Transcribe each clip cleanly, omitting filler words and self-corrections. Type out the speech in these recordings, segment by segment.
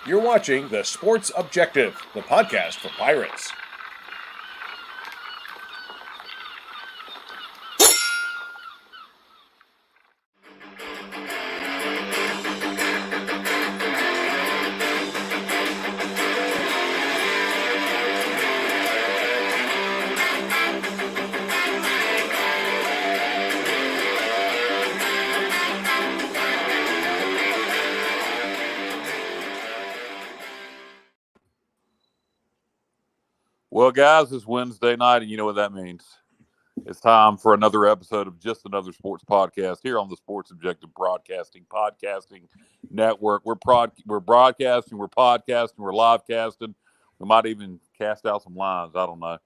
You're watching The Sports Objective, the podcast for Pirates. Well, guys, it's Wednesday night, and you know what that means. It's time for another episode of Just Another Sports Podcast here on the Sports Objective Podcasting Network. We're broadcasting, we're podcasting, we're live casting. We might even cast out some lines. I don't know.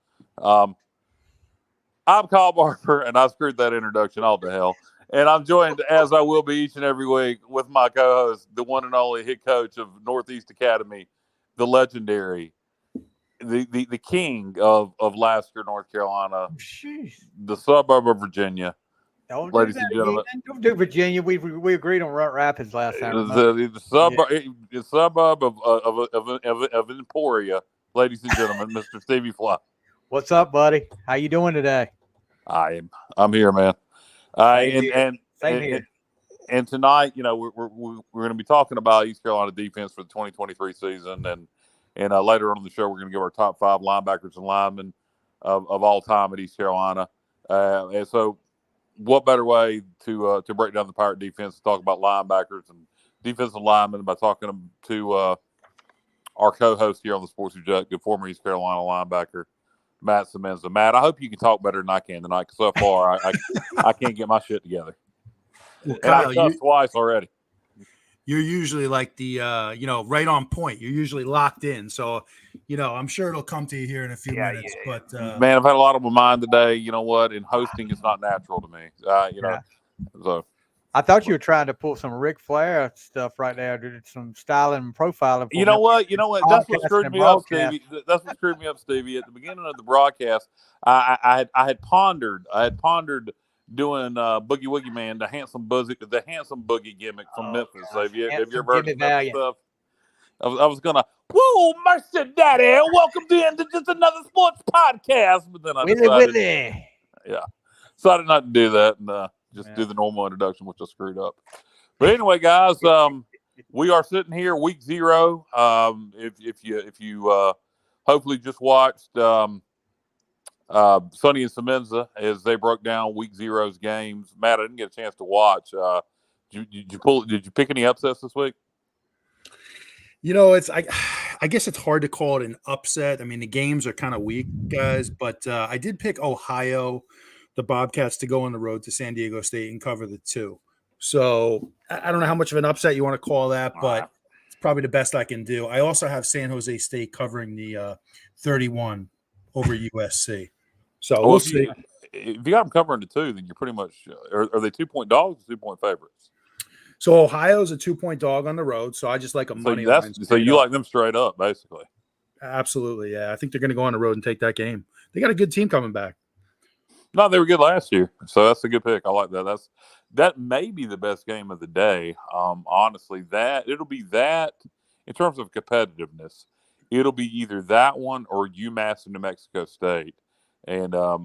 I'm Kyle Barber, and I screwed that introduction all to hell. And I'm joined, as I will be each and every week, with my co-host, the one and only head coach of Northeast Academy, the legendary, the king of Lasker, North Carolina, the suburb of Virginia. Don't ladies do and that gentlemen. again. Don't do Virginia. We agreed on Runt Rapids last time. The suburb of Emporia, ladies and gentlemen, Mr. Stevie Fly. What's up, buddy? How you doing today? I'm here, man. Same here. And tonight, you know, we're going to be talking about East Carolina defense for the 2023 season, and later on in the show, we're going to give our top 5 linebackers and linemen of all time at East Carolina. And so, what better way to break down the Pirate defense, to talk about linebackers and defensive linemen by talking to our co-host here on the Sports Objective, former East Carolina linebacker, Matt Semenza. Matt, I hope you can talk better than I can tonight, because so far I can't get my shit together. Well, And I Kyle, cussed twice already. you're usually like the, right on point. You're usually locked in. So, I'm sure it'll come to you here in a few minutes. Yeah. But Man, I've had a lot on my mind today. You know what? And hosting is not natural to me. So I thought you were trying to pull some Ric Flair stuff right there. Did some styling and profiling. You know what? That's what screwed me up, broadcast. Stevie. That's what screwed me up, Stevie. At the beginning of the broadcast, I had pondered doing Boogie Woogie Man, the handsome boogie gimmick from Memphis. Have you ever heard of that stuff? I was gonna, woo, mercy, daddy, welcome to Just Another Sports Podcast. But then I decided, decided not to do that and just do the normal introduction, which I screwed up. But anyway, guys, we are sitting here week 0. If you hopefully just watched Sonny and Semenza as they broke down week 0's games. Matt, I didn't get a chance to watch. Did you pick any upsets this week? I guess it's hard to call it an upset. I mean, the games are kind of weak, guys, but I did pick Ohio, the Bobcats, to go on the road to San Diego State and cover the 2. So I don't know how much of an upset you want to call that, but it's probably the best I can do. I also have San Jose State covering the 31 over USC. So we'll see. If you got them covering the 2, then you're pretty much are they 2-point dogs or 2-point favorites? So Ohio's a 2-point dog on the road, so I just like a money line. So you like them straight up, basically. Absolutely, yeah. I think they're going to go on the road and take that game. They got a good team coming back. No, they were good last year, so that's a good pick. I like that. That may be the best game of the day. Honestly, it'll be that in terms of competitiveness. It'll be either that one or UMass and New Mexico State. And I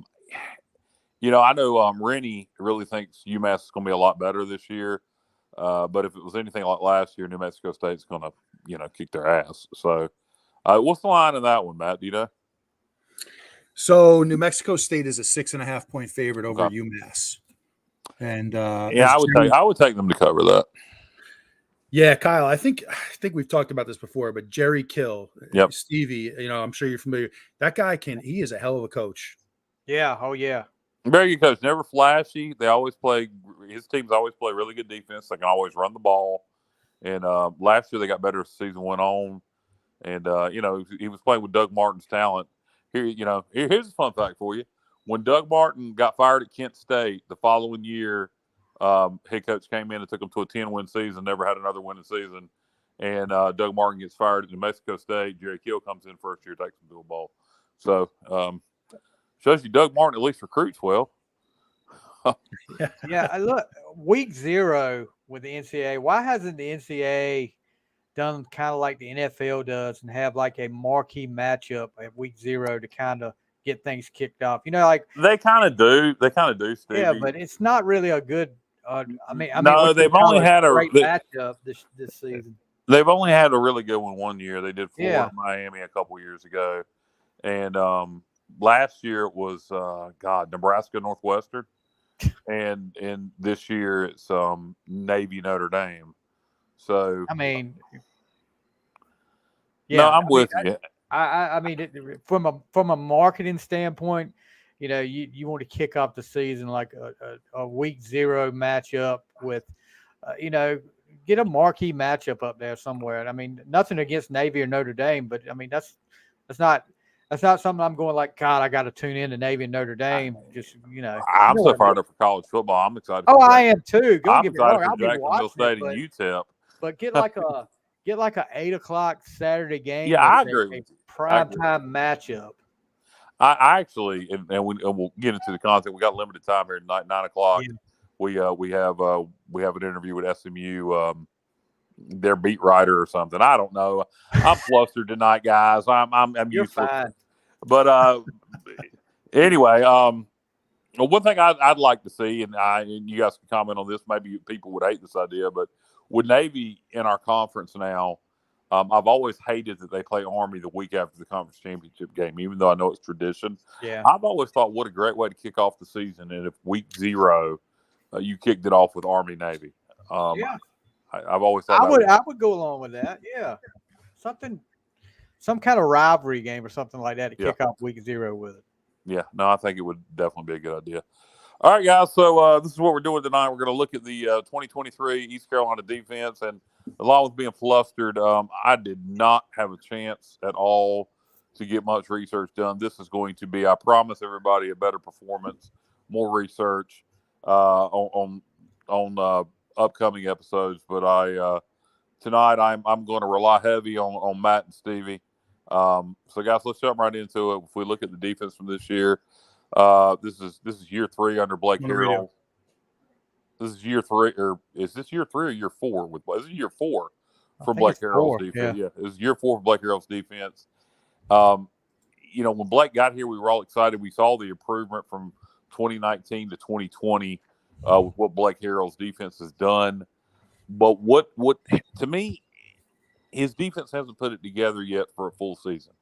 know Rennie really thinks UMass is going to be a lot better this year. But if it was anything like last year, New Mexico State's going to, kick their ass. So, what's the line in that one, Matt? Do you know? So New Mexico State is a 6.5-point favorite over UMass. And I would take them to cover that. Yeah, Kyle, I think we've talked about this before, but Jerry Kill, yep. Stevie, I'm sure you're familiar. That guy he is a hell of a coach. Yeah. Oh yeah. Very good coach. Never flashy. His teams always play really good defense. They can always run the ball. And last year they got better as the season went on. And he was playing with Doug Martin's talent. Here's a fun fact for you. When Doug Martin got fired at Kent State the following year, head coach came in and took them to a 10-win season, never had another winning season. And Doug Martin gets fired at New Mexico State. Jerry Kill comes in first year, takes them to a bowl. So shows you Doug Martin at least recruits well. Yeah, look, week 0 with the NCAA. Why hasn't the NCAA done kind of like the NFL does and have like a marquee matchup at week 0 to kind of get things kicked off. Like They kind of do. They kind of do, Stevie. yeah, but it's not really a good. No, what you they've call only had a great matchup this season. They've only had a really good one year. They did Florida, Yeah. Miami a couple years ago, and last year it was Nebraska, Northwestern, and this year it's Navy, Notre Dame. So yeah, I'm with you. From a marketing standpoint, you want to kick off the season like a week 0 matchup with, get a marquee matchup up there somewhere. Nothing against Navy or Notre Dame, but that's not something I'm going like, God, I got to tune in to Navy and Notre Dame. I'm so fired up for college football. I'm excited. Oh, I am too. Don't get me wrong. I'll be Jacksonville State and UTEP. But get like a 8:00 Saturday game. Yeah, I agree. A prime time matchup. I actually, and we'll get into the content. We got limited time here tonight, 9:00. Yeah. We have an interview with SMU, their beat writer or something. I don't know. I'm flustered tonight, guys. I'm You're useless. fine. But anyway, one thing I'd like to see, and you guys can comment on this. Maybe people would hate this idea, but with Navy in our conference now, I've always hated that they play Army the week after the conference championship game, even though I know it's tradition. Yeah, I've always thought what a great way to kick off the season, and if week 0 you kicked it off with Army Navy. yeah. I've always thought I would go along with that. Yeah, some kind of rivalry game or something like that to kick off week 0 with it. Yeah, no, I think it would definitely be a good idea. All right, guys. So this is what we're doing tonight. We're going to look at the 2023 East Carolina defense, and along with being flustered, I did not have a chance at all to get much research done. This is going to be, I promise everybody, a better performance, more research on upcoming episodes. But tonight I'm going to rely heavy on Matt and Stevie. So guys, let's jump right into it. If we look at the defense from this year, this is year 3 under Blake Harrell. This is year 3, or is this year 3 or year 4? This is year 4 for Blake Harrell's defense. Yeah, it was year 4 for Blake Harrell's defense. When Blake got here, we were all excited. We saw the improvement from 2019 to 2020 with what Blake Harrell's defense has done. But what to me, his defense hasn't put it together yet for a full season.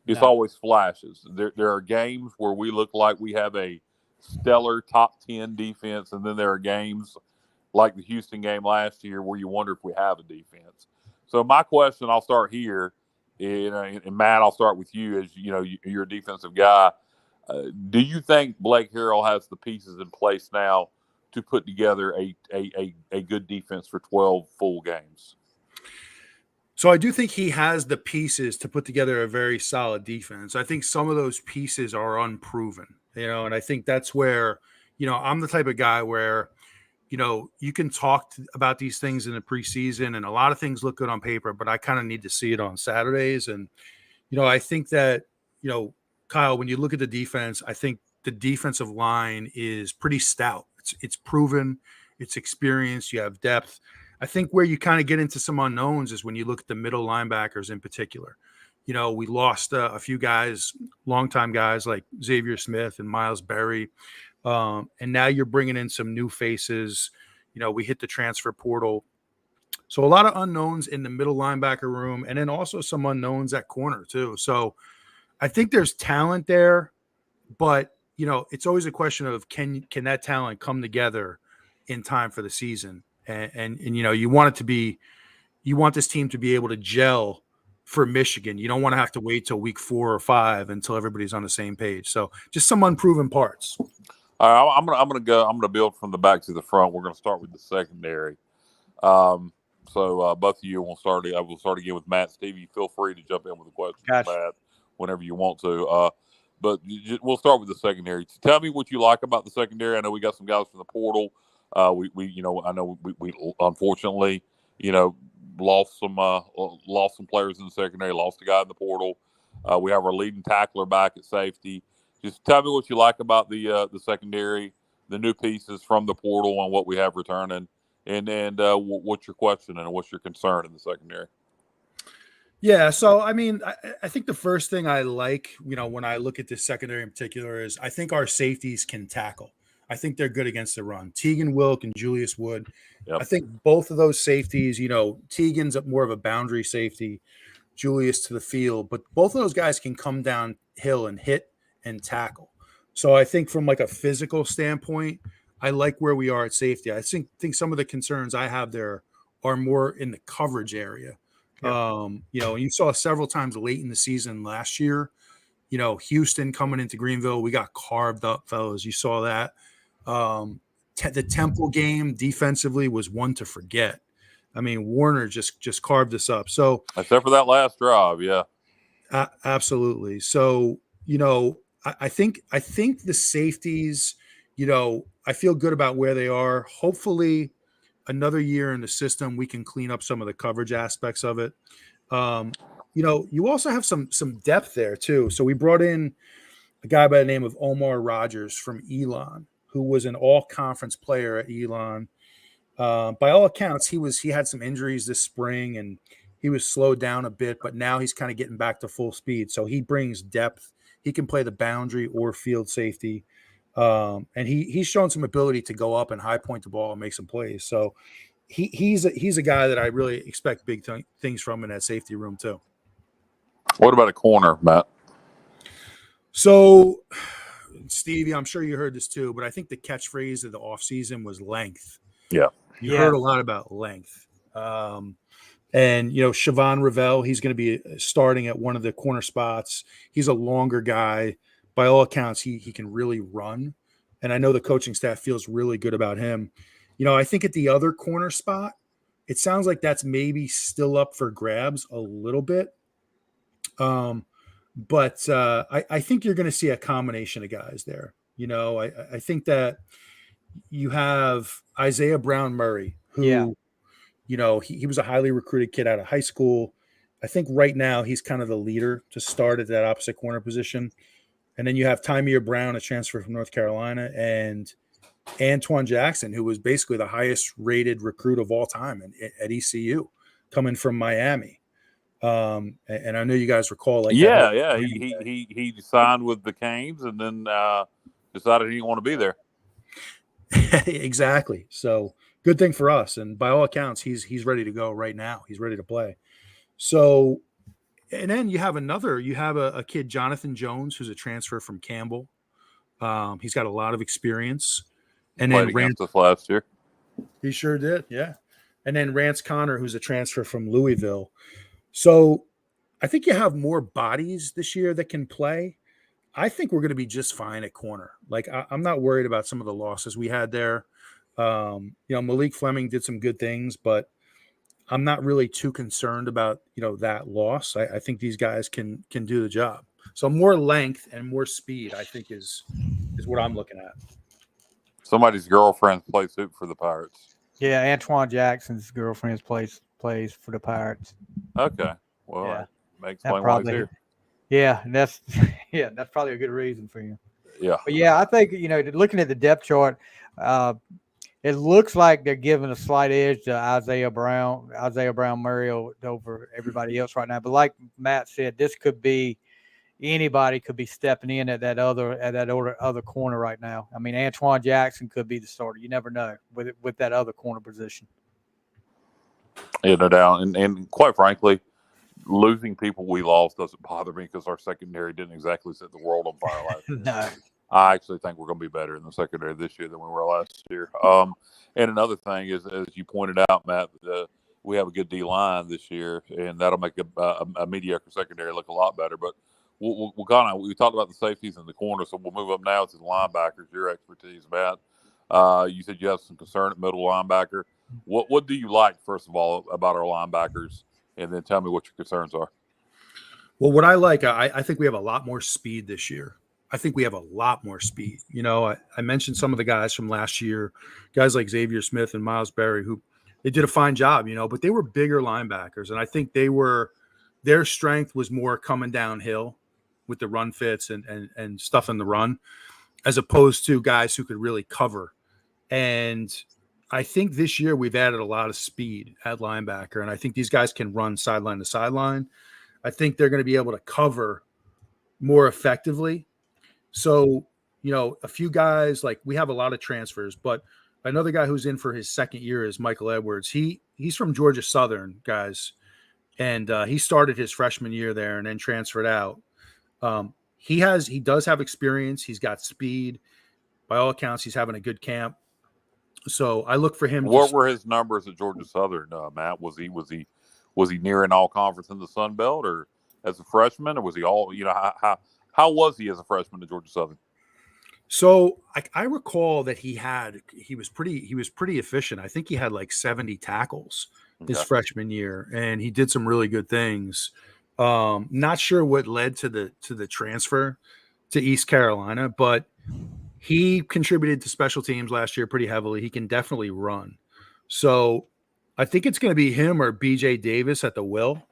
It's always flashes. There are games where we look like we have a stellar top 10 defense, and then there are games like the Houston game last year where you wonder if we have a defense. So my question, I'll start here, and Matt, I'll start with you. As you're a defensive guy. Do you think Blake Harrell has the pieces in place now to put together a good defense for 12 full games? So I do think he has the pieces to put together a very solid defense. I think some of those pieces are unproven, and I think that's where, I'm the type of guy where, you can talk about these things in the preseason and a lot of things look good on paper, but I kind of need to see it on Saturdays. And, I think that, Kyle, when you look at the defense, I think the defensive line is pretty stout. It's proven, it's experienced, you have depth. I think where you kind of get into some unknowns is when you look at the middle linebackers in particular. We lost a few guys, longtime guys like Xavier Smith and Miles Berry. And now you're bringing in some new faces. We hit the transfer portal. So a lot of unknowns in the middle linebacker room, and then also some unknowns at corner too. So I think there's talent there, but it's always a question of can that talent come together in time for the season? And you want this team to be able to gel for Michigan. You don't want to have to wait till week 4 or 5 until everybody's on the same page. So just some unproven parts. All right, I'm gonna build from the back to the front. We're gonna start with the secondary. So both of you will start. I will start again with Matt. Stevie, feel free to jump in with a question, Matt, whenever you want to. But we'll start with the secondary. Tell me what you like about the secondary. I know we got some guys from the portal. We unfortunately, lost some players in the secondary, lost a guy in the portal. We have our leading tackler back at safety. Just tell me what you like about the secondary, the new pieces from the portal, and what we have returning, and what's your question and what's your concern in the secondary? Yeah, so I mean, I think the first thing I like, when I look at this secondary in particular, is I think our safeties can tackle. I think they're good against the run. Teagan Wilk and Julius Wood. Yep. I think both of those safeties, Teagan's more of a boundary safety, Julius to the field, but both of those guys can come downhill and hit and tackle. So I think from like a physical standpoint, I like where we are at safety. I think some of the concerns I have there are more in the coverage area. Yeah. You saw several times late in the season last year, Houston coming into Greenville, we got carved up, fellas. You saw that. The Temple game defensively was one to forget. I mean, Warner just carved us up. So except for that last drive, yeah. Absolutely. So, I think the safeties, I feel good about where they are. Hopefully another year in the system, we can clean up some of the coverage aspects of it. You also have some depth there too. So we brought in a guy by the name of Omar Rogers from Elon, who was an all-conference player at Elon. By all accounts, he had some injuries this spring and he was slowed down a bit, but now he's kind of getting back to full speed. So he brings depth. He can play the boundary or field safety. And he's shown some ability to go up and high point the ball and make some plays. So he's a guy that I really expect big things from in that safety room too. What about a corner, Matt? So, Stevie, I'm sure you heard this too, but I think the catchphrase of the offseason was length. Yeah. You heard a lot about length. And, Siobhan Ravel, he's going to be starting at one of the corner spots. He's a longer guy. By all accounts, he can really run. And I know the coaching staff feels really good about him. I think at the other corner spot, it sounds like that's maybe still up for grabs a little bit. But I think you're going to see a combination of guys there. I think that you have Isaiah Brown Murray, who, he was a highly recruited kid out of high school. I think right now he's kind of the leader to start at that opposite corner position. And then you have Tymir Brown, a transfer from North Carolina, and Antoine Jackson, who was basically the highest rated recruit of all time at ECU, coming from Miami. And I know you guys recall, He signed with the Canes and then decided he didn't want to be there. Exactly. So good thing for us. And by all accounts, he's ready to go right now. He's ready to play. So, and then you have a kid, Jonathan Jones, who's a transfer from Campbell. He's got a lot of experience. And played against us last year. He sure did. Yeah. And then Rance Connor, who's a transfer from Louisville. So I think you have more bodies this year that can play. I think we're going to be just fine at corner. Like, I'm not worried about some of the losses we had there. Malik Fleming did some good things, but I'm not really too concerned about, that loss. I think these guys can do the job. So more length and more speed, I think, is what I'm looking at. Somebody's girlfriend plays for the Pirates. Yeah, Antoine Jackson's girlfriend plays for the Pirates. Okay. Well, yeah. That explains why he's here. Yeah, that's probably a good reason for you. Yeah. But yeah, I think, looking at the depth chart, it looks like they're giving a slight edge to Isaiah Brown Murray over everybody else right now. But like Matt said, this could be anybody could be stepping in at that other corner right now. I mean, Antoine Jackson could be the starter. You never know with that other corner position. Yeah, no doubt. And quite frankly, losing people we lost doesn't bother me because our secondary didn't exactly set the world on fire last year. No. I actually think we're going to be better in the secondary this year than we were last year. And another thing is, as you pointed out, Matt, we have a good D-line this year, and that'll make a mediocre secondary look a lot better. But we talked about the safeties in the corner, so we'll move up now to the linebackers, your expertise, Matt. You said you have some concern at middle linebacker. What do you like, first of all, about our linebackers? And then tell me what your concerns are. Well, what I like, I think we have a lot more speed this year. I think we have a lot more speed. I mentioned some of the guys from last year, guys like Xavier Smith and Miles Berry, who they did a fine job, but they were bigger linebackers. And I think their strength was more coming downhill with the run fits and stuff in the run, as opposed to guys who could really cover. And I think this year we've added a lot of speed at linebacker, and I think these guys can run sideline to sideline. I think they're going to be able to cover more effectively. So, a few guys, like we have a lot of transfers, but another guy who's in for his second year is Michael Edwards. He's from Georgia Southern, guys, and he started his freshman year there and then transferred out. He does have experience. He's got speed. By all accounts, he's having a good camp. So I look for him. What were his numbers at Georgia Southern, Matt? Was he near an all conference in the Sun Belt, or as a freshman, or was he all? How was he as a freshman at Georgia Southern? So I recall that he was pretty efficient. I think he had like 70 tackles his freshman year, and he did some really good things. Not sure what led to the transfer to East Carolina, but he contributed to special teams last year pretty heavily. He can definitely run. So I think it's going to be him or BJ Davis at the will.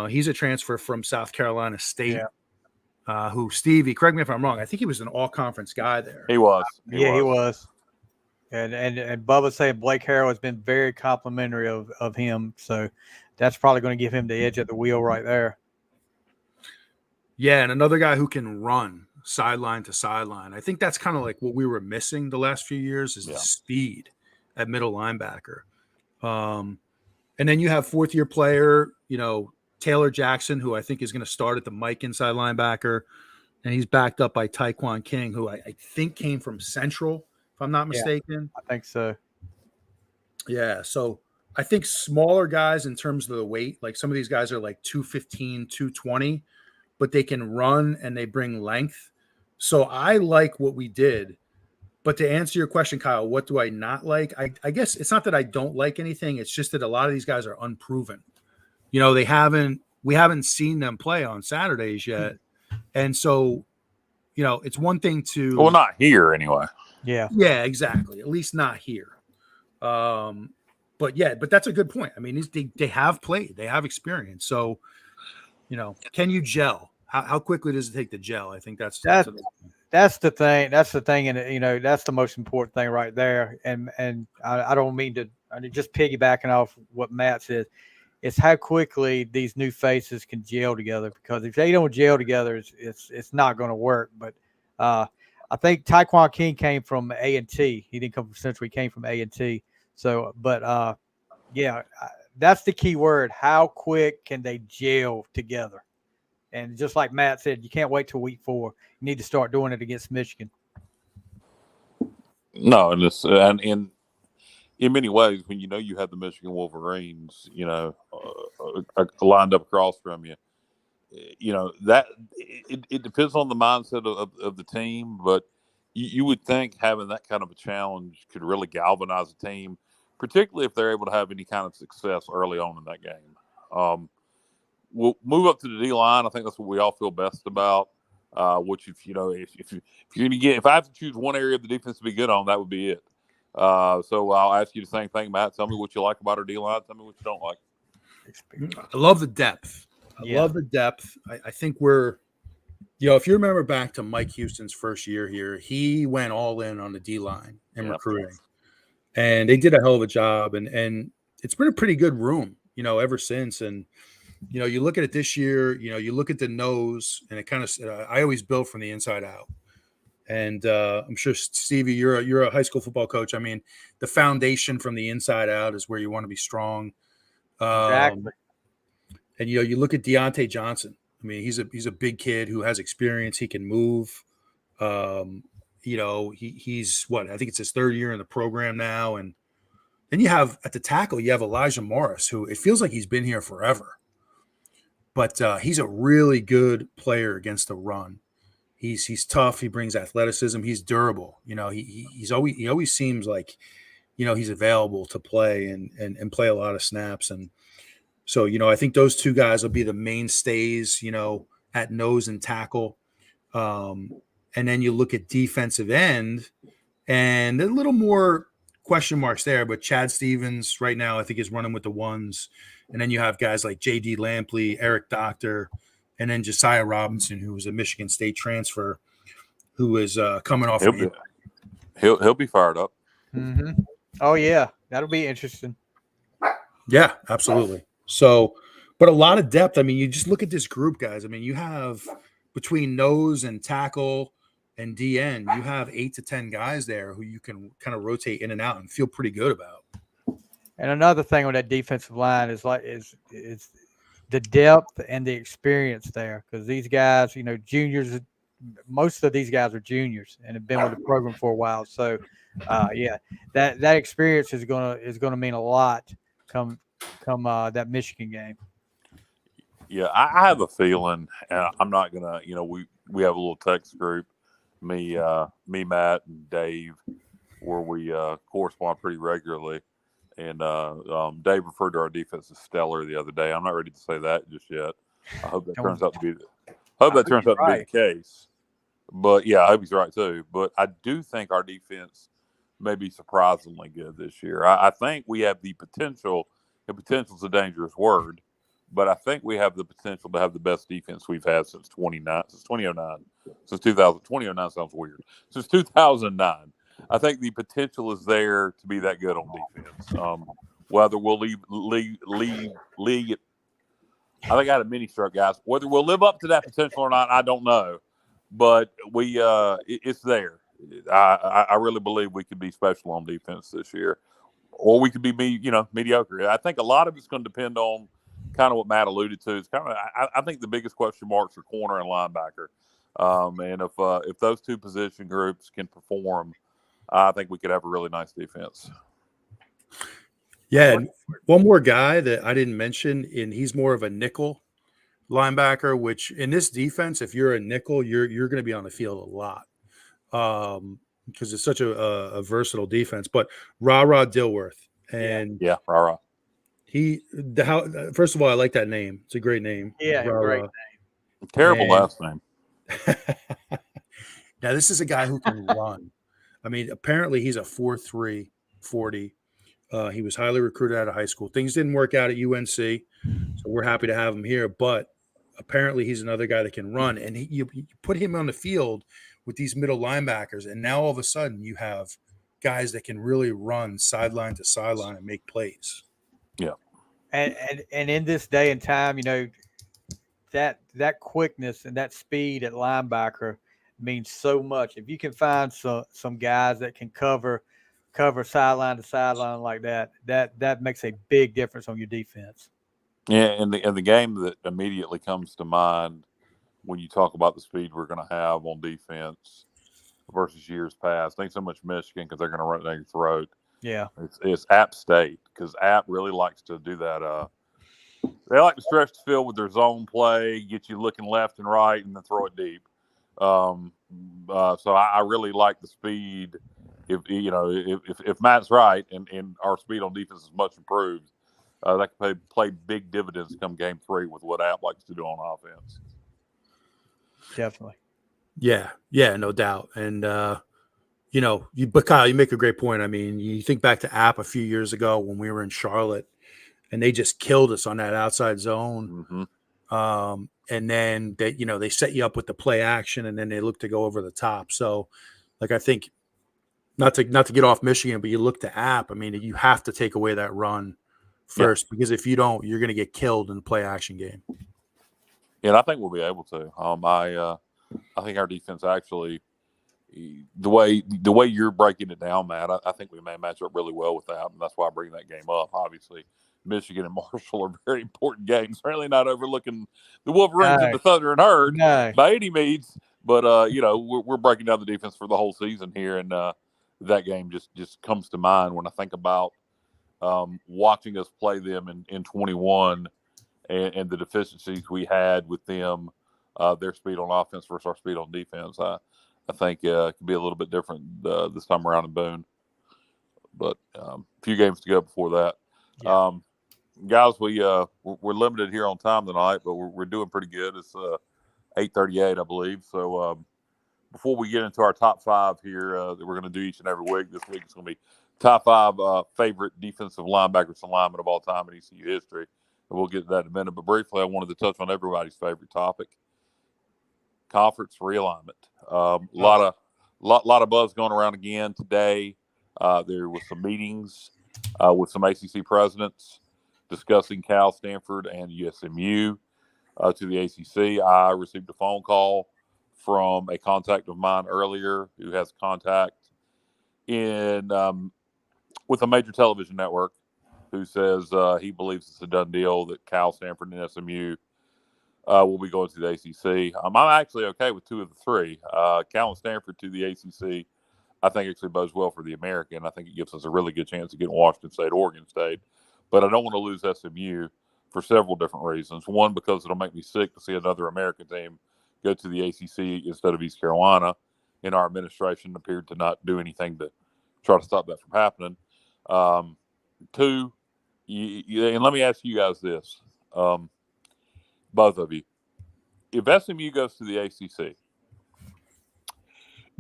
He's a transfer from South Carolina State. Yeah. Who Stevie, correct me if I'm wrong, I think he was an all-conference guy there. He was. He was. And Bubba saying Blake Harrell has been very complimentary of him. So that's probably going to give him the edge at the wheel right there. Yeah, and another guy who can run sideline to sideline. I think that's kind of like what we were missing the last few years is the speed at middle linebacker. And then you have fourth-year player, Taylor Jackson, who I think is going to start at the Mike inside linebacker, and he's backed up by Taekwon King, who I think came from Central, if I'm not mistaken. I think so. Yeah, so I think smaller guys in terms of the weight, like some of these guys are like 215, 220, but they can run and they bring length. So I like what we did. But to answer your question, Kyle, what do I not like? I guess it's not that I don't like anything. It's just that a lot of these guys are unproven. We haven't seen them play on Saturdays yet. And so, it's one thing to. Well, not here anyway. Yeah. Yeah, exactly. At least not here. But that's a good point. I mean, they have played, they have experience. So, can you gel? How quickly does it take to gel? I think that's the thing. That's the thing. And, that's the most important thing right there. And I don't mean to just piggybacking off what Matt said. It's how quickly these new faces can gel together, because if they don't gel together, it's not going to work. But I think Taekwon King came from A&T. He didn't come from Central. He came from A&T. So, but that's the key word. How quick can they gel together? And just like Matt said, you can't wait till week 4. You need to start doing it against Michigan. No, and in many ways, when you have the Michigan Wolverines, lined up across from you, that it depends on the mindset of the team, but you would think having that kind of a challenge could really galvanize a team, particularly if they're able to have any kind of success early on in that game. We'll move up to the D line. I think that's what we all feel best about. Which if you're going to if I have to choose one area of the defense to be good on, that would be it. So I'll ask you the same thing, Matt. Tell me what you like about our D line. Tell me what you don't like. I love the depth. I think we're, if you remember back to Mike Houston's first year here, he went all in on the D line and recruiting, and they did a hell of a job. And it's been a pretty good room, ever since. And you look at it this year. You look at the nose, and it kind of. I always build from the inside out. And I'm sure, Stevie, you're a high school football coach. I mean, the foundation from the inside out is where you want to be strong. Exactly. And you look at Deontay Johnson. I mean, he's a big kid who has experience. He can move. He's what, I think it's his third year in the program now. And then you have at the tackle, you have Elijah Morris, who it feels like he's been here forever. But he's a really good player against the run. He's tough. He brings athleticism. He's durable. He always seems like, he's available to play and play a lot of snaps. And so, I think those two guys will be the mainstays, at nose and tackle. And then you look at defensive end, and a little more question marks there. But Chad Stevens right now, I think, is running with the ones. And then you have guys like J.D. Lampley, Eric Doctor, and then Josiah Robinson, who was a Michigan State transfer, who is coming off. He'll be fired up. Mm-hmm. Oh yeah, that'll be interesting. Yeah, absolutely. So, But a lot of depth. I mean, you just look at this group, guys. I mean, you have between nose and tackle and DN, you have 8 to 10 guys there who you can kind of rotate in and out and feel pretty good about. And another thing on that defensive line is the depth and the experience there, because these guys, juniors, most of these guys are juniors and have been with the program for a while. So, that experience is gonna mean a lot come that Michigan game. Yeah, I have a feeling, and I'm not gonna. We have a little text group, me, Matt, and Dave, where we correspond pretty regularly. And Dave referred to our defense as stellar the other day. I'm not ready to say that just yet. I hope that turns out to be the case. But yeah, I hope he's right too. But I do think our defense may be surprisingly good this year. I think we have the potential. And potential is a dangerous word, but I think we have the potential to have the best defense we've had since 2009. Since 2000. 2009 sounds weird. Since 2009. I think the potential is there to be that good on defense. Whether we'll leave it, I think I had a mini stroke, guys. Whether we'll live up to that potential or not, I don't know. But it's there. I really believe we could be special on defense this year, or we could be mediocre. I think a lot of it's going to depend on kind of what Matt alluded to. It's kind of I think the biggest question marks are corner and linebacker, and if those two position groups can perform, I think we could have a really nice defense. Yeah, one more guy that I didn't mention, and he's more of a nickel linebacker, which in this defense, if you're a nickel, you're going to be on the field a lot because it's such a versatile defense. But Ra Dilworth, and Ra. First of all, I like that name. It's a great name. Yeah, great name. Terrible last name. Now, this is a guy who can run. I mean, apparently he's a 4.3 40. He was highly recruited out of high school. Things didn't work out at UNC, so we're happy to have him here. But apparently he's another guy that can run. And you put him on the field with these middle linebackers, and now all of a sudden you have guys that can really run sideline to sideline and make plays. Yeah. And in this day and time, that quickness and that speed at linebacker means so much. If you can find some guys that can cover sideline to sideline like that makes a big difference on your defense. Yeah, and the game that immediately comes to mind when you talk about the speed we're going to have on defense versus years past, ain't so much Michigan because they're going to run it down your throat. Yeah, it's App State, because App really likes to do that. They like to stretch the field with their zone play, get you looking left and right, and then throw it deep. So I really like the speed. If Matt's right and our speed on defense is much improved, that can play big dividends come game 3 with what App likes to do on offense. Definitely. Yeah, no doubt. And but Kyle, you make a great point. I mean, you think back to App a few years ago when we were in Charlotte, and they just killed us on that outside zone. Mm-hmm. And then they set you up with the play action, and then they look to go over the top. So, I think not to get off Michigan, but you look to App. I mean, you have to take away that run first, because if you don't, you're going to get killed in the play action game. Yeah, and I think we'll be able to. I think our defense actually, the way you're breaking it down, Matt, I think we may match up really well with that, and that's why I bring that game up. Obviously, Michigan and Marshall are very important games. Certainly not overlooking the Wolverines and the Thunder and Herd by any means, but we're breaking down the defense for the whole season here, and that game just comes to mind when I think about watching us play them in 21 and the deficiencies we had with them, their speed on offense versus our speed on defense. I think it could be a little bit different this time around in Boone, but a few games to go before that. Yeah. Guys, we're limited here on time tonight, but we're doing pretty good. It's 8:38, I believe. So before we get into our top 5 here that we're going to do each and every week, this week it's going to be top 5 favorite defensive linebackers and linemen of all time in ECU history. And we'll get to that in a minute. But briefly, I wanted to touch on everybody's favorite topic: conference realignment. A lot of buzz going around again today. There was some meetings with some ACC presidents. discussing Cal, Stanford, and USMU to the ACC. I received a phone call from a contact of mine earlier who has contact in with a major television network who says he believes it's a done deal that Cal, Stanford, and SMU will be going to the ACC. I'm actually okay with 2 of the 3. Cal and Stanford to the ACC, I think actually bodes well for the American. I think it gives us a really good chance to get Washington State, Oregon State. But I don't want to lose SMU for several different reasons. One, because it'll make me sick to see another American team go to the ACC instead of East Carolina. And our administration appeared to not do anything to try to stop that from happening. 2, and let me ask you guys this, both of you. If SMU goes to the ACC,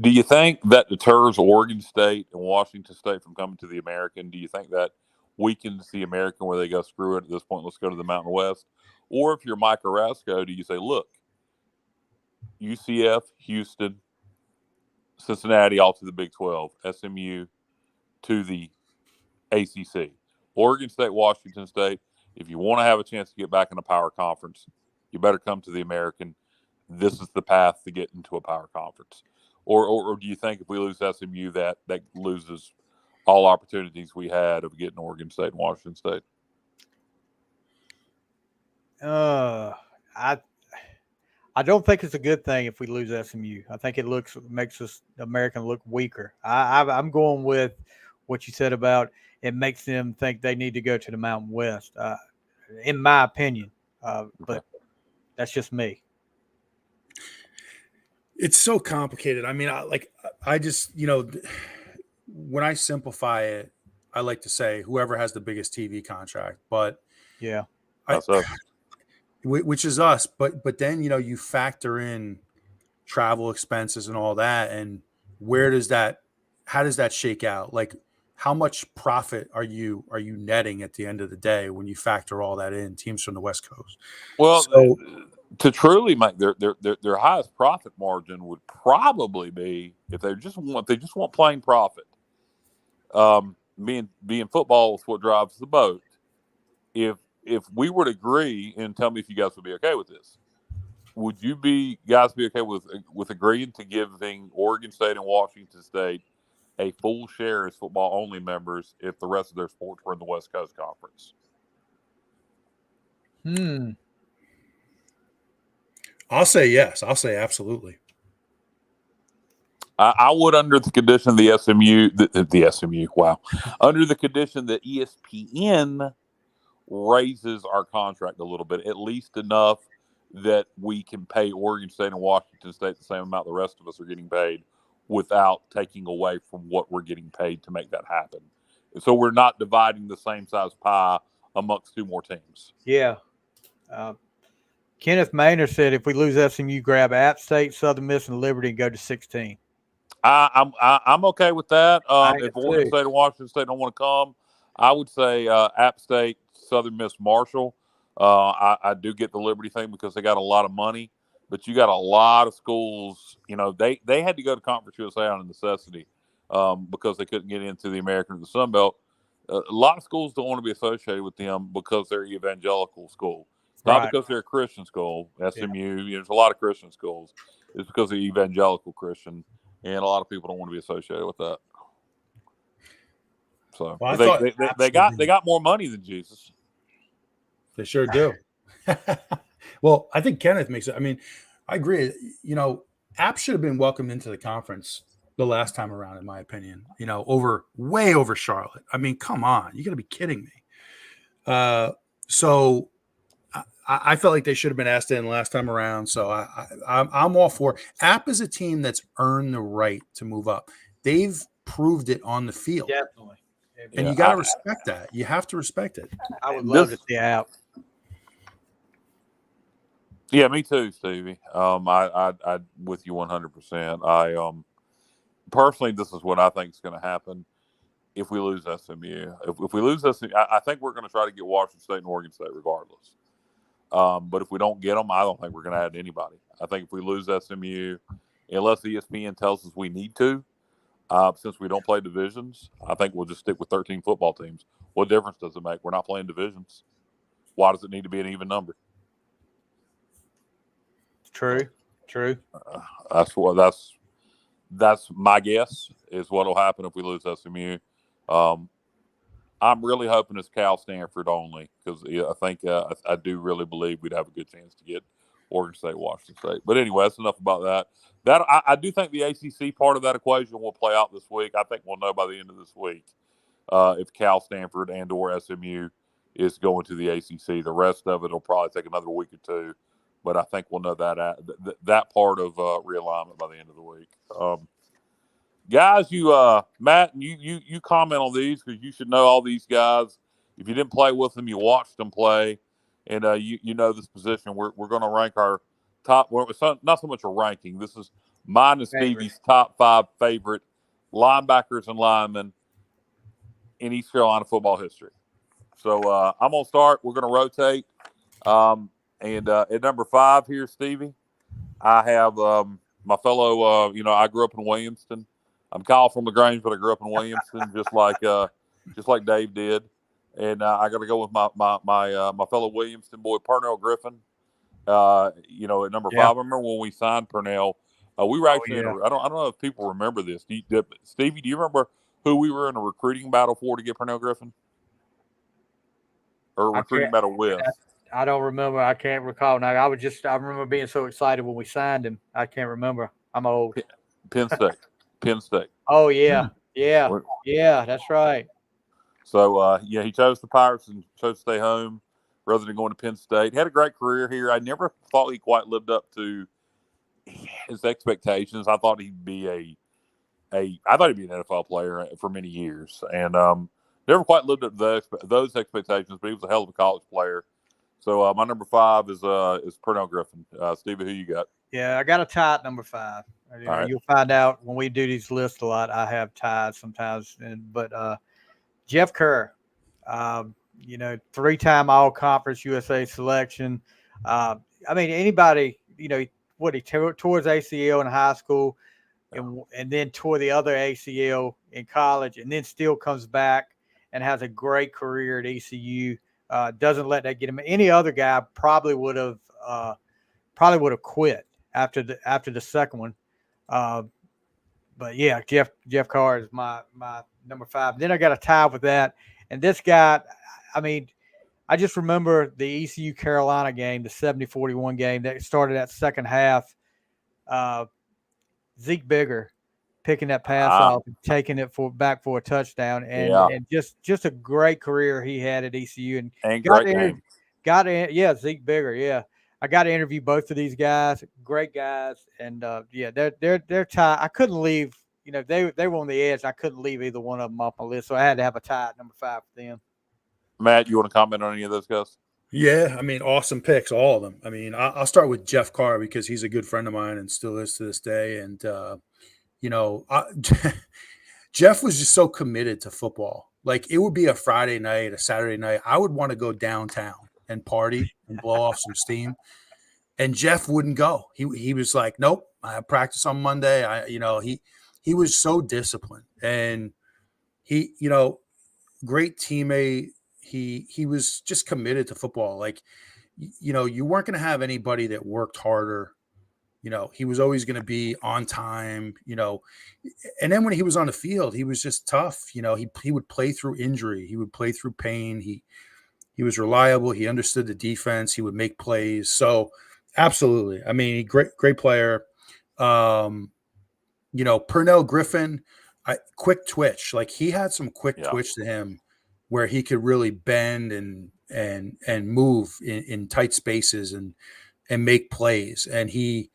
do you think that deters Oregon State and Washington State from coming to the American? Do you think that weakens the American where they go, screw it, at this point, let's go to the Mountain West? Or if you're Mike Orozco, do you say, look, UCF, Houston, Cincinnati, all to the Big 12, SMU to the ACC, Oregon State, Washington State, if you want to have a chance to get back in a power conference, you better come to the American. This is the path to get into a power conference. Or do you think if we lose SMU, that loses all opportunities we had of getting Oregon State and Washington State? I don't think it's a good thing if we lose SMU. I think it makes us American look weaker. I'm going with what you said about it makes them think they need to go to the Mountain West, in my opinion. But that's just me. It's so complicated. I mean, I just, when I simplify it, I like to say whoever has the biggest TV contract, but yeah, that's us. Which is us. But then, you factor in travel expenses and all that. And how does that shake out? Like, how much profit are you netting at the end of the day when you factor all that in, teams from the West Coast? Well, so, to truly make their highest profit margin would probably be if they just want plain profit. Being football is what drives the boat. If we were to agree, and tell me if you guys would be okay with this, would you guys be okay with agreeing to giving Oregon State and Washington State a full share as football only members if the rest of their sports were in the West Coast Conference? I'll say yes. I'll say absolutely. I would, under the condition the SMU. Wow, under the condition that ESPN raises our contract a little bit, at least enough that we can pay Oregon State and Washington State the same amount the rest of us are getting paid, without taking away from what we're getting paid to make that happen. And so we're not dividing the same size pie amongst 2 more teams. Yeah. Kenneth Maynard said if we lose SMU, grab App State, Southern Miss, and Liberty and go to 16. I'm okay with that. If Oregon State and Washington State don't want to come, I would say App State, Southern Miss, Marshall. I do get the Liberty thing because they got a lot of money, but you got a lot of schools. They had to go to Conference USA on a necessity because they couldn't get into the American or the Sun Belt. A lot of schools don't want to be associated with them because they're evangelical school. Not because they're a Christian school. SMU, there's a lot of Christian schools. It's because they're evangelical Christian, and a lot of people don't want to be associated with that. So they got more money than Jesus. They sure do. Well, I think Kenneth makes it. I mean, I agree. App should have been welcomed into the conference the last time around, in my opinion. Way over Charlotte. I mean, come on, you got to be kidding me. So I felt like they should have been asked in last time around. So I'm all for it. App is a team that's earned the right to move up. They've proved it on the field. Definitely. And you got to respect that. You have to respect it. I would love to see App. Yeah, me too, Stevie. I with you 100%. I personally, this is what I think is going to happen if we lose SMU. If we lose SMU, I think we're going to try to get Washington State and Oregon State regardless. But if we don't get them, I don't think we're going to add anybody. I think if we lose SMU, unless ESPN tells us we need to, since we don't play divisions, I think we'll just stick with 13 football teams. What difference does it make? We're not playing divisions. why does it need to be an even number? True. That's my guess is what will happen if we lose SMU. I'm really hoping it's Cal Stanford only because I think I do really believe we'd have a good chance to get Oregon State, Washington State. But anyway, that's enough about that. I do think the ACC part of that equation will play out this week. I think we'll know by the end of this week if Cal Stanford and or SMU is going to the ACC. The rest of it will probably take another week or two. But I think we'll know that part of realignment by the end of the week. Guys, Matt, you comment on these because you should know all these guys. If you didn't play with them, you watched them play, and you know this position. We're going to rank our top. Well, it's not so much a ranking. This is mine and Stevie's top 5 favorite linebackers and linemen in East Carolina football history. So I'm going to start. We're going to rotate. And at number 5 here, Stevie, I have my fellow. I grew up in Williamston. I'm Kyle from LaGrange, but I grew up in Williamston, just like Dave did. And I got to go with my fellow Williamston boy, Pernell Griffin. At number 5. I remember when we signed Pernell, we were actually I don't know if people remember this. Stevie, do you remember who we were in a recruiting battle for to get Pernell Griffin? Or a recruiting battle with? I don't remember. I can't recall now. I remember being so excited when we signed him. I can't remember. I'm old. Penn State. Oh yeah. That's right. So he chose the Pirates and chose to stay home rather than going to Penn State. He had a great career here. I never thought he quite lived up to his expectations. I thought he'd be an NFL player for many years, and never quite lived up to those expectations. But he was a hell of a college player. So my number 5 is Pernell Griffin. Stevie, who you got? Yeah, I got a tie at number 5. Right. You'll find out when we do these lists a lot. I have ties sometimes, but Jeff Kerr, 3-time All-Conference USA selection. Anybody, he tore his ACL in high school, and then tore the other ACL in college, and then still comes back and has a great career at ECU. Doesn't let that get him. Any other guy probably would have quit after the second one. But yeah, Jeff Carr is my number 5. Then I got a tie with that. And this guy, I just remember the ECU Carolina game, the 70-41 game that started that second half. Zeke Bigger picking that pass off and taking it back for a touchdown, and just a great career he had at ECU, and great game. Zeke Bigger, yeah. I got to interview both of these guys, great guys, and they're tied. I couldn't leave. They were on the edge. I couldn't leave either one of them off my list, so I had to have a tie at number 5 for them. Matt, you want to comment on any of those guys? Yeah, awesome picks, all of them. I'll start with Jeff Carr because he's a good friend of mine and still is to this day. And Jeff was just so committed to football. Like, it would be a Friday night, a Saturday night. I would want to go downtown and party and blow off some steam. And Jeff wouldn't go. He was like, nope, I have practice on Monday. He was so disciplined, and he, great teammate. He was just committed to football. Like, you weren't going to have anybody that worked harder. He was always going to be on time, and then when he was on the field, he was just tough. He would play through injury. He would play through pain. He was reliable. He understood the defense. He would make plays. So absolutely. Great player. Pernell Griffin, quick twitch. Like, he had some quick twitch to him where he could really bend and move in tight spaces and make plays. And he,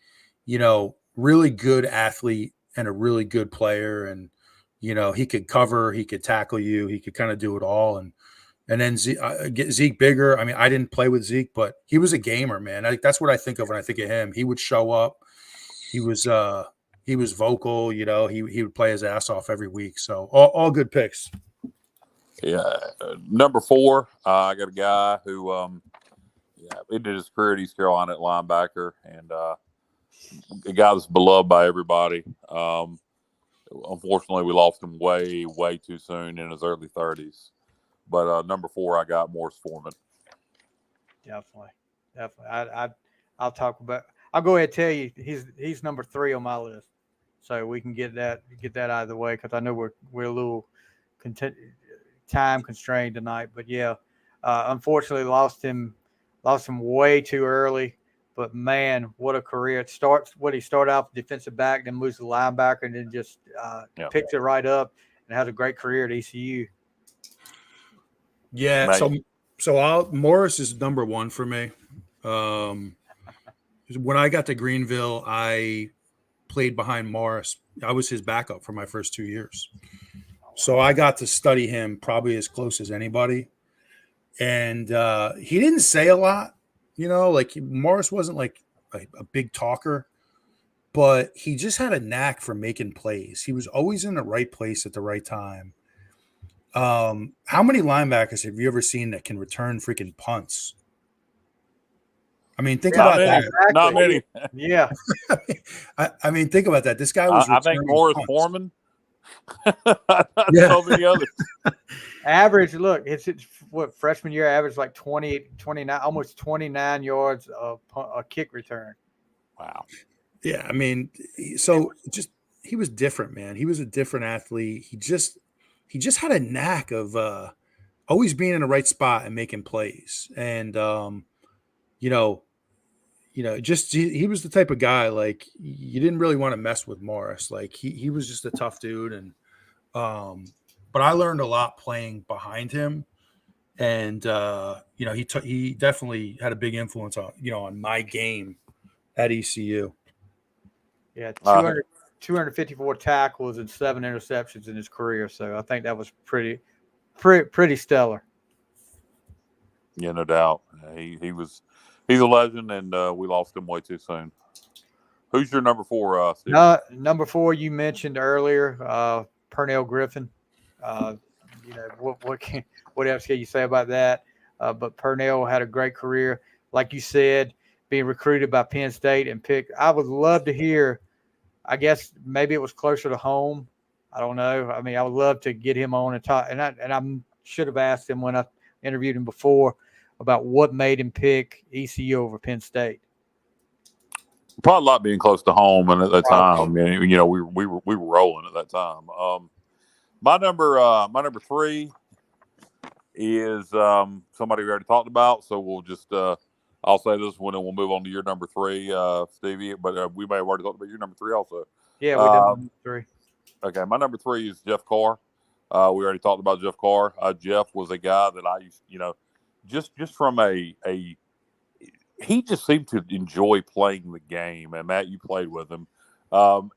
really good athlete and a really good player. And, he could cover, he could tackle you, he could kind of do it all. And then Zeke Bigger. I didn't play with Zeke, but he was a gamer, man. That's what I think of when I think of him. He would show up. He was vocal, he would play his ass off every week. So all good picks. Yeah. Number 4, I got a guy who, he did his career at East Carolina at linebacker, and a guy that's beloved by everybody. Unfortunately, we lost him way, way too soon in his early 30s. But number 4, I got Morris Foreman. Definitely. I'll talk about. I'll go ahead and tell you he's number 3 on my list, so we can get that out of the way because I know we're a little time constrained tonight. But yeah, unfortunately lost him way too early. But man, what a career! He started out defensive back, then moves to linebacker, and then just picks it right up and has a great career at ECU. Yeah, Mate. so Morris is number 1 for me. When I got to Greenville, I played behind Morris. I was his backup for my first 2 years. So I got to study him probably as close as anybody. And he didn't say a lot, like Morris wasn't like a big talker, but he just had a knack for making plays. He was always in the right place at the right time. How many linebackers have you ever seen that can return freaking punts? I mean, think about that. Exactly. Not many. Yeah. I mean, think about that. This guy was. I think Morris punts. Foreman. Yeah. So many others. Average, look, it's what freshman year average like 20, 29, almost 29 yards of a kick return. Wow. Yeah, I mean, so just he was different, man. He was a different athlete. He just had a knack of always being in the right spot and making plays. And just he was the type of guy like you didn't really want to mess with Morris. Like he was just a tough dude, and but I learned a lot playing behind him, and he definitely had a big influence on my game at ECU. Yeah, 254 tackles and 7 interceptions in his career. So I think that was pretty stellar. Yeah, no doubt. He's a legend, and we lost him way too soon. Who's your number 4, Steve? Number 4 you mentioned earlier, Pernell Griffin. What else can you say about that? But Pernell had a great career, like you said, being recruited by Penn State and picked. I would love to hear. I guess maybe it was closer to home. I don't know. I mean, I would love to get him on and talk. And I should have asked him when I interviewed him before about what made him pick ECU over Penn State. Probably a lot being close to home, and at that time, we were rolling at that time. My number 3 is somebody we already talked about, so we'll just I'll say this one, and we'll move on to your number 3, Stevie. But we may have already talked about your number 3 also. Yeah, we did number 3. Okay, my number 3 is Jeff Carr. We already talked about Jeff Carr. Jeff was a guy that I used, just from he just seemed to enjoy playing the game. And Matt, you played with him.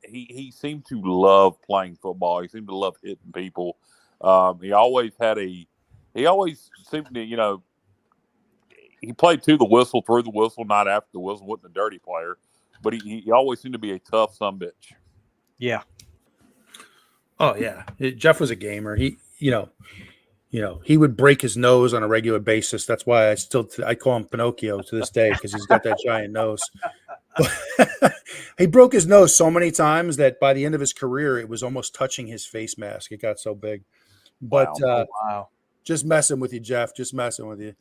He seemed to love playing football. He seemed to love hitting people. He always seemed to, he played to the whistle, through the whistle, not after the whistle. Wasn't a dirty player, but he always seemed to be a tough sumbitch. Yeah. Oh yeah, Jeff was a gamer. He would break his nose on a regular basis. That's why I call him Pinocchio to this day because he's got that giant nose. He broke his nose so many times that by the end of his career, it was almost touching his face mask. It got so big. But wow. Just messing with you, Jeff. Just messing with you.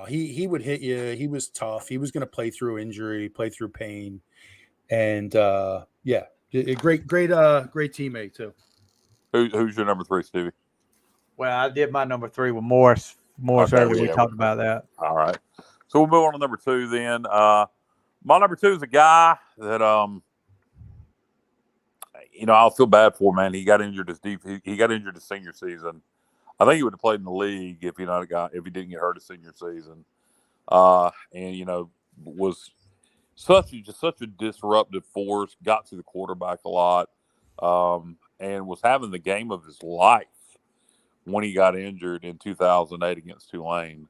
He would hit you. He was tough. He was going to play through injury, play through pain, and a great teammate too. Who's your number 3, Stevie? Well, I did my number 3 with Morris. Earlier we talked about that. All right. So we'll move on to number 2 then. My number 2 is a guy that I'll feel bad for, man. He got injured he got injured his senior season. I think he would have played in the league if he didn't get hurt his senior season. And was such a disruptive force, got to the quarterback a lot, and was having the game of his life when he got injured in 2008 against Tulane.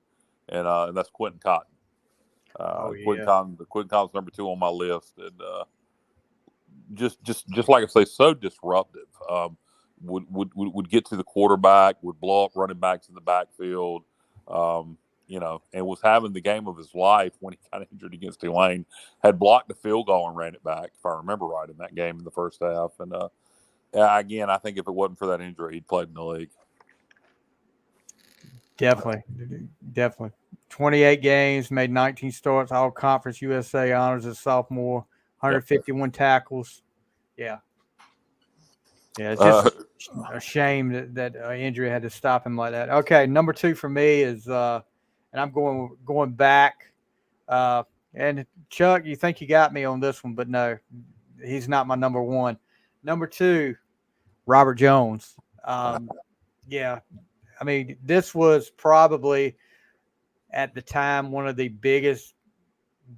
And that's Quentin Cotton. Quentin Cotton's number 2 on my list, and just like I say, so disruptive. Would get to the quarterback, would blow up running backs in the backfield, and was having the game of his life when he got injured against Tulane. Had blocked the field goal and ran it back, if I remember right, in that game in the first half. And again, I think if it wasn't for that injury, he'd played in the league. Definitely. 28 games, made 19 starts, all conference USA honors as sophomore, 151 tackles. Yeah. Yeah, it's just a shame that injury had to stop him like that. Okay, number 2 for me is, and I'm going back. And Chuck, you think you got me on this one, but no, he's not my number 1. Number 2, Robert Jones. Yeah, I mean, this was probably at the time one of the biggest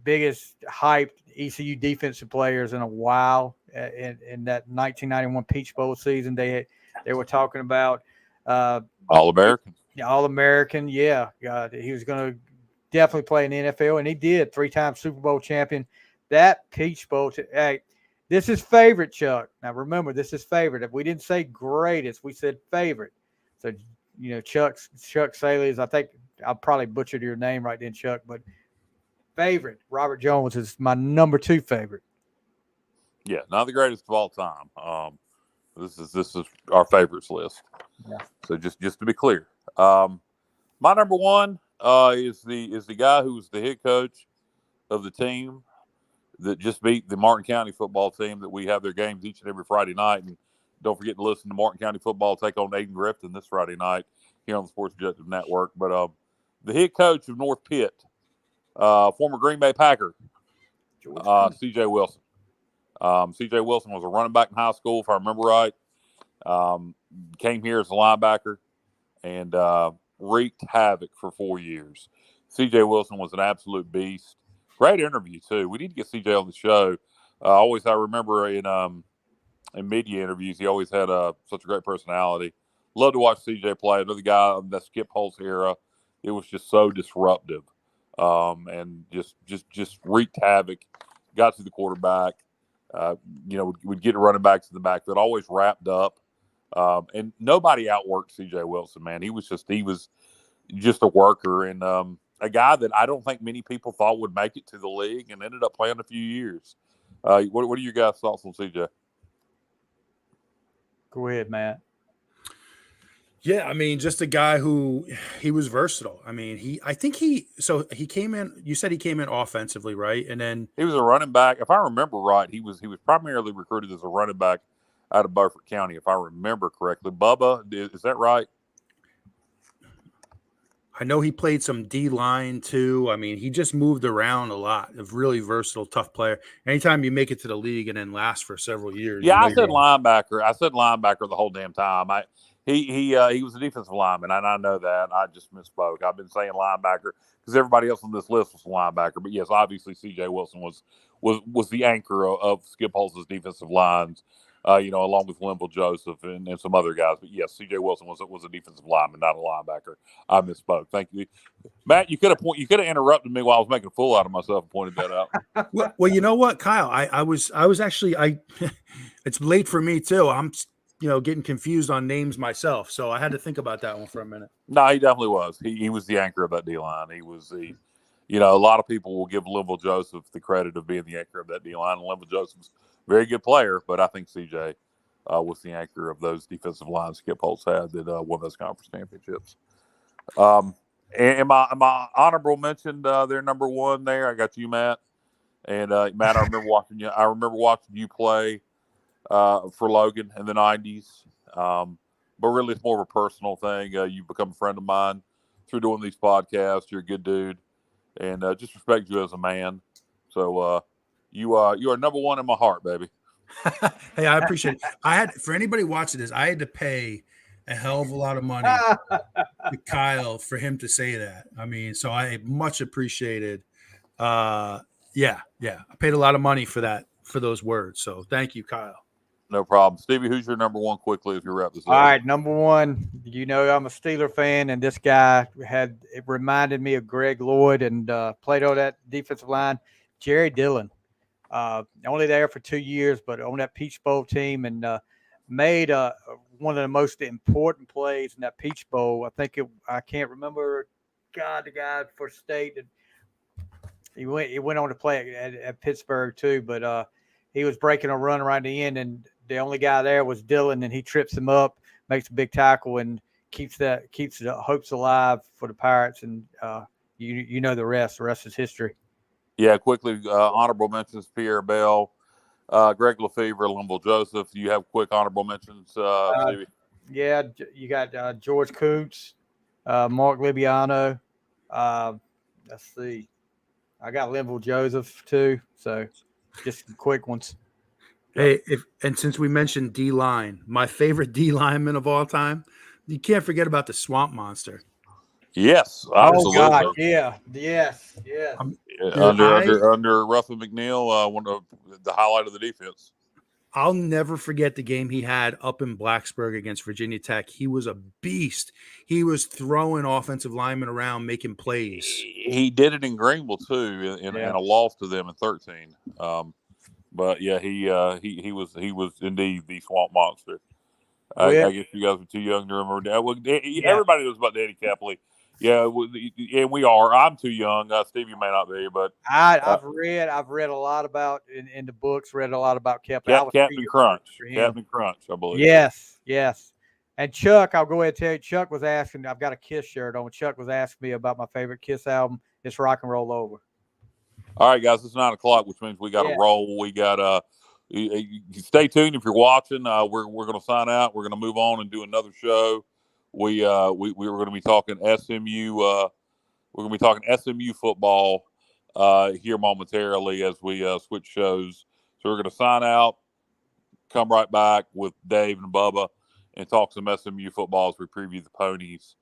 hyped ECU defensive players in a while. In that 1991 Peach Bowl season, they were talking about All-American. All-American. Yeah, he was going to definitely play in the NFL, and he did. 3-time Super Bowl champion. That Peach Bowl. Hey, this is favorite, Chuck. Now remember, this is favorite. If we didn't say greatest, we said favorite. So Chuck Saley's. I think I probably butchered your name right then, Chuck, but favorite Robert Jones is my number 2 favorite. Yeah, not the greatest of all time. This is our favorites list. Yeah. So just to be clear, my number 1 is the guy who's the head coach of the team that just beat the Martin County football team that we have their games each and every Friday night. And don't forget to listen to Martin County football take on Aiden Grifton this Friday night here on the Sports Objective Network. But the head coach of North Pitt, former Green Bay Packer, C.J. Wilson. C.J. Wilson was a running back in high school, if I remember right. Came here as a linebacker and wreaked havoc for 4 years. C.J. Wilson was an absolute beast. Great interview, too. We need to get C.J. on the show. I remember in media interviews, he always had such a great personality. Love to watch C.J. play. Another guy of that Skip Holtz era. It was just so disruptive. And just wreaked havoc, got to the quarterback, would get running backs in the back that always wrapped up. And nobody outworked C.J. Wilson, man. He was just a worker and a guy that I don't think many people thought would make it to the league and ended up playing a few years. What are your guys' thoughts on C.J.? Go ahead, Matt. Yeah, I mean, just a guy who he was versatile. I mean, he came in. You said he came in offensively, right? And then he was a running back. If I remember right, he was primarily recruited as a running back out of Beaufort County, if I remember correctly. Bubba, is that right? I know he played some D line too. I mean, he just moved around a lot. A really versatile, tough player. Anytime you make it to the league and then last for several years. Yeah, I said linebacker. I said linebacker the whole damn time. He was a defensive lineman, and I know that. I just misspoke. I've been saying linebacker because everybody else on this list was a linebacker. But yes, obviously C.J. Wilson was the anchor of Skip Holtz's defensive lines, along with Linville Joseph and some other guys. But yes, C.J. Wilson was a defensive lineman, not a linebacker. I misspoke. Thank you, Matt. You could have interrupted me while I was making a fool out of myself and pointed that out. Well, you know what, Kyle? I was actually it's late for me too. I'm getting confused on names myself. So I had to think about that one for a minute. No, he definitely was. He was the anchor of that D-line. He was a lot of people will give Linville Joseph the credit of being the anchor of that D-line. And Linville Joseph's a very good player, but I think CJ was the anchor of those defensive lines Skip Holtz had that won those conference championships. And my honorable mention, their number 1 there. I got you, Matt. And Matt, I remember watching you. I remember watching you play for Logan in the 90s. But really, it's more of a personal thing. You've become a friend of mine through doing these podcasts. You're a good dude, and just respect you as a man. So you are number 1 in my heart, baby. Hey, I appreciate it. For anybody watching this, I had to pay a hell of a lot of money to Kyle for him to say that. I mean, so I much appreciated. I paid a lot of money for that, for those words. So thank you, Kyle. No problem. Stevie, who's your number 1 quickly as we wrap this up? All right, number 1, I'm a Steeler fan, and this guy it reminded me of Greg Lloyd and played on that defensive line, Jerry Dillon. Only there for 2 years, but on that Peach Bowl team and made one of the most important plays in that Peach Bowl. I can't remember, the guy for state. He went on to play at Pittsburgh too, but he was breaking a run right at the end, and the only guy there was Dillon, and he trips him up, makes a big tackle, and keeps the hopes alive for the Pirates, and you know the rest. The rest is history. Yeah, quickly, honorable mentions: Pierre Bell, Greg Lefevre, Linville Joseph. You have quick honorable mentions, Stevie? Yeah, you got George Koontz, Mark Libiano. Let's see. I got Linville Joseph too. So just some quick ones. Hey, and since we mentioned D line, my favorite D lineman of all time, you can't forget about the Swamp Monster. Yes, Oh absolutely. God, yeah, yes. Dude, Under Russell McNeil, one of the highlight of the defense. I'll never forget the game he had up in Blacksburg against Virginia Tech. He was a beast. He was throwing offensive linemen around, making plays. He did it in Greenville too, in a loss to them in 13. But yeah, he was indeed the Swamp Monster. I guess you guys were too young to remember that. Well, everybody knows about Danny Capley. Yeah, and we are. I'm too young. Stevie may not be, but I've read a lot about in the books. Read a lot about Capley. Captain Crunch, I believe. Yes. And Chuck, I'll go ahead and tell you. Chuck was asking. I've got a Kiss shirt on. Chuck was asking me about my favorite Kiss album. It's Rock and Roll Over. All right, guys, it's 9:00, which means we got to roll. We got stay tuned if you're watching. We're going to sign out. We're going to move on and do another show. We were going to be talking SMU. We're going to be talking SMU football here momentarily as we switch shows. So we're going to sign out, come right back with Dave and Bubba, and talk some SMU football as we preview the Ponies,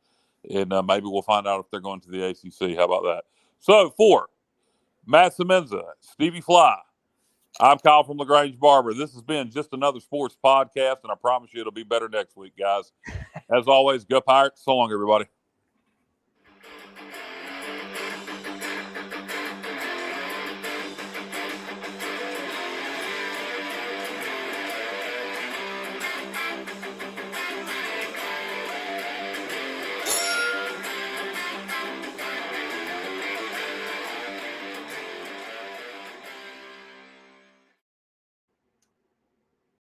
and maybe we'll find out if they're going to the ACC. How about that? So for Matt Semenza, Stevie Fly, I'm Kyle from LaGrange Barber. This has been just another sports podcast, and I promise you it'll be better next week, guys. As always, go Pirates. So long, everybody.